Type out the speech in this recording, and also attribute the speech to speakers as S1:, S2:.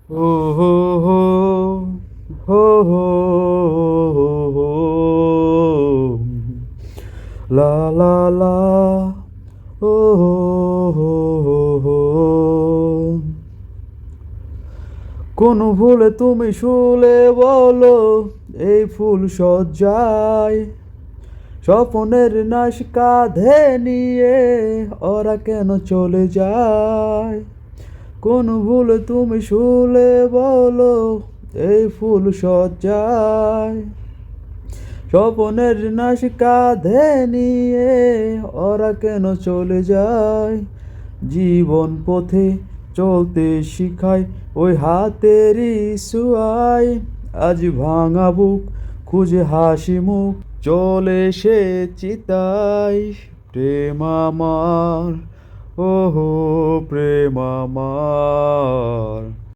S1: ও হো হো হো হো হো লা লা লা ও হো হো হো হো। কোন ভুলে তুমি শুলে বলো এই ফুল সজ্জায় স্বপনের নাশ কাঁধে নিয়ে ওরা কেন চলে যায়। কোন ভুলে তুমি শুলে বলো এই ফুল সজ্জায় স্বপনের নাশ কাঁধে নিয়ে ওরা কেন চলে যায়। জীবন পথে চলতে শিখায় ওই হাতেরই ছোঁয়ায়। আজ ভাঙা বুক খুঁজে হাসি মুখ চলে সে চিতাই। প্রেম আমার, ও হো প্রেম আমার।